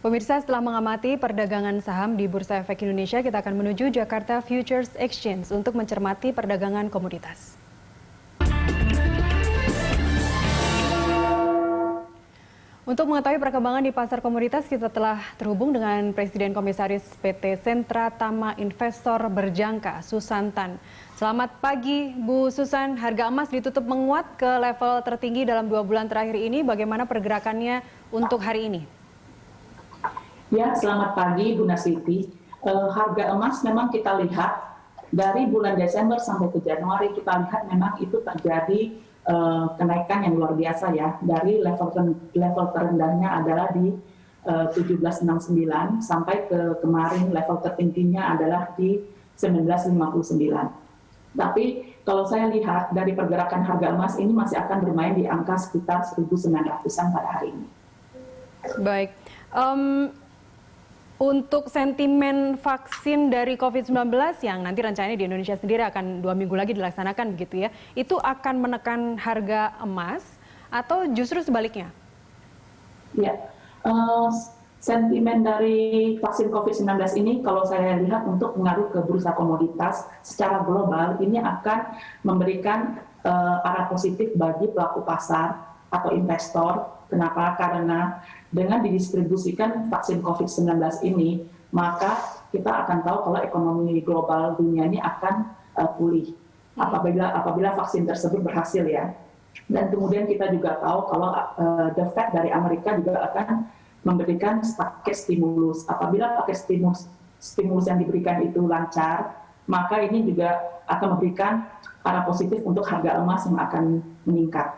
Pemirsa, setelah mengamati perdagangan saham di Bursa Efek Indonesia, kita akan menuju Jakarta Futures Exchange untuk mencermati perdagangan komoditas. Untuk mengetahui perkembangan di pasar komoditas, kita telah terhubung dengan Presiden Komisaris PT Sentra Tama Investor Berjangka, Susantan. Selamat pagi, Bu Susan. Harga emas ditutup menguat ke level tertinggi dalam 2 bulan terakhir ini. Bagaimana pergerakannya untuk hari ini? Ya, selamat pagi Bu Nasiti. Harga emas memang kita lihat dari bulan Desember sampai ke Januari, kita lihat memang itu terjadi kenaikan yang luar biasa ya. Dari level terendahnya adalah di 1769 sampai ke kemarin level tertingginya adalah di 1959. Tapi kalau saya lihat dari pergerakan harga emas ini masih akan bermain di angka sekitar 1.900-an pada hari ini. Baik. Untuk sentimen vaksin dari COVID-19 yang nanti rencananya di Indonesia sendiri akan 2 minggu lagi dilaksanakan begitu ya, itu akan menekan harga emas atau justru sebaliknya? Ya, sentimen dari vaksin COVID-19 ini kalau saya lihat untuk mengaruh ke bursa komoditas secara global ini akan memberikan arah positif bagi pelaku pasar atau investor. Kenapa? Karena dengan didistribusikan vaksin COVID-19 ini, maka kita akan tahu kalau ekonomi global dunia ini akan pulih apabila vaksin tersebut berhasil ya. Dan kemudian kita juga tahu kalau The Fed dari Amerika juga akan memberikan paket stimulus. Apabila paket stimulus yang diberikan itu lancar, maka ini juga akan memberikan arah positif untuk harga emas yang akan meningkat.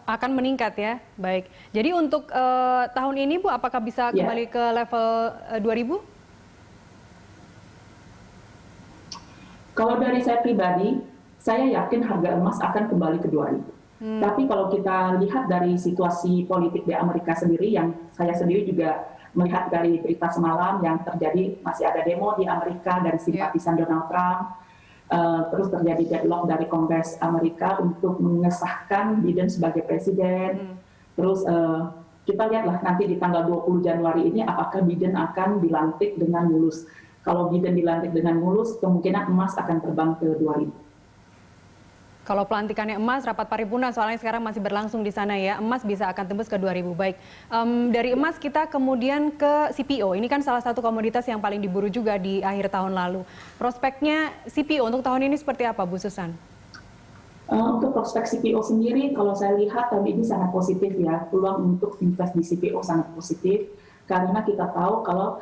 Akan meningkat ya, baik. Jadi untuk tahun ini Bu, apakah bisa kembali ke level 2000? Kalau dari saya pribadi, saya yakin harga emas akan kembali ke 2000. Tapi kalau kita lihat dari situasi politik di Amerika sendiri, yang saya sendiri juga melihat dari berita semalam yang terjadi, masih ada demo di Amerika dari simpatisan Donald Trump. Terus terjadi deadlock dari Kongres Amerika untuk mengesahkan Biden sebagai presiden. Terus kita lihatlah nanti di tanggal 20 Januari ini apakah Biden akan dilantik dengan mulus. Kalau Biden dilantik dengan mulus, kemungkinan emas akan terbang ke 2000. Kalau pelantikannya emas, rapat paripurna soalnya sekarang masih berlangsung di sana ya, emas bisa akan tembus ke 2000. Baik, dari emas kita kemudian ke CPO. Ini kan salah satu komoditas yang paling diburu juga di akhir tahun lalu. Prospeknya CPO untuk tahun ini seperti apa, Bu Susan? Untuk prospek CPO sendiri, kalau saya lihat tahun ini sangat positif ya. Peluang untuk invest di CPO sangat positif. Karena kita tahu kalau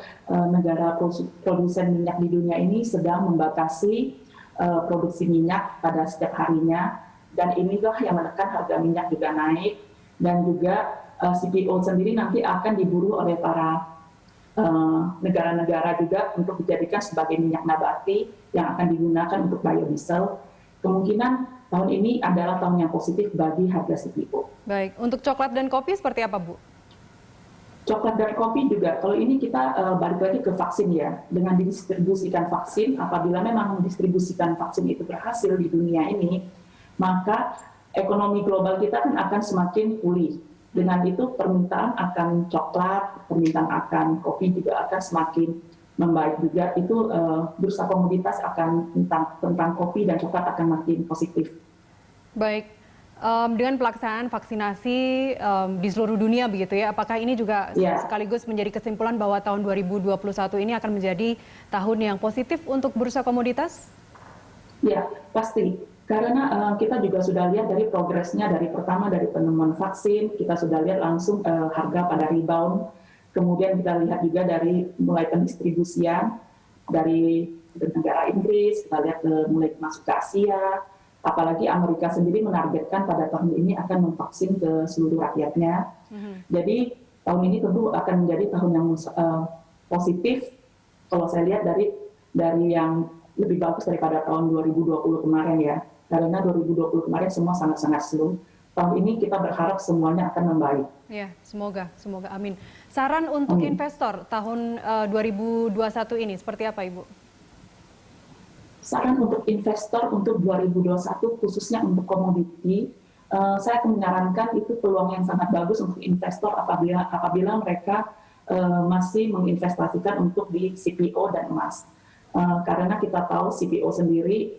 negara produsen minyak di dunia ini sedang membatasi produksi minyak pada setiap harinya, dan inilah yang menekan harga minyak juga naik, dan juga CPO sendiri nanti akan diburu oleh para negara-negara juga untuk dijadikan sebagai minyak nabati yang akan digunakan untuk biodiesel. Kemungkinan tahun ini adalah tahun yang positif bagi harga CPO. Baik, untuk coklat dan kopi seperti apa, Bu? Coklat dan kopi juga, kalau ini kita balik lagi ke vaksin ya. Dengan didistribusikan vaksin, apabila memang distribusikan vaksin itu berhasil di dunia ini, maka ekonomi global kita kan akan semakin pulih. Dengan itu permintaan akan coklat, permintaan akan kopi juga akan semakin membaik juga. Itu bursa komoditas akan tentang kopi dan coklat akan makin positif. Baik. Dengan pelaksanaan vaksinasi di seluruh dunia begitu ya, apakah ini juga sekaligus menjadi kesimpulan bahwa tahun 2021 ini akan menjadi tahun yang positif untuk bursa komoditas? Ya, pasti. Karena kita juga sudah lihat dari progresnya dari pertama dari penemuan vaksin, kita sudah lihat langsung harga pada rebound. Kemudian kita lihat juga dari mulai pendistribusian dari negara Inggris, kita lihat mulai masuk ke Asia. Apalagi Amerika sendiri menargetkan pada tahun ini akan memvaksin ke seluruh rakyatnya. Jadi tahun ini tentu akan menjadi tahun yang positif. Kalau saya lihat dari yang lebih bagus daripada tahun 2020 kemarin ya. Karena 2020 kemarin semua sangat-sangat slow. Tahun ini kita berharap semuanya akan membaik. Ya, semoga amin. Saran untuk investor tahun 2021 ini seperti apa, Ibu? Saran untuk investor untuk 2021 khususnya untuk komoditi, saya akan menyarankan itu peluang yang sangat bagus untuk investor apabila mereka masih menginvestasikan untuk di CPO dan emas. Karena kita tahu CPO sendiri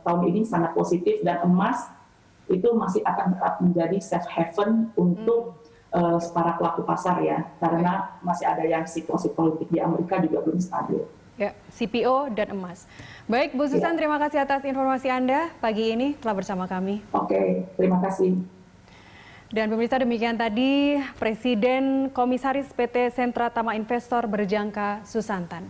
tahun ini sangat positif dan emas itu masih akan tetap menjadi safe haven untuk para pelaku pasar ya, karena masih ada yang situasi politik di Amerika juga belum stabil. Ya, CPO dan emas. Baik, Bu Susan, terima kasih atas informasi Anda pagi ini telah bersama kami. Oke, terima kasih. Dan pemirsa, demikian tadi Presiden Komisaris PT Sentra Tama Investor Berjangka Susantan.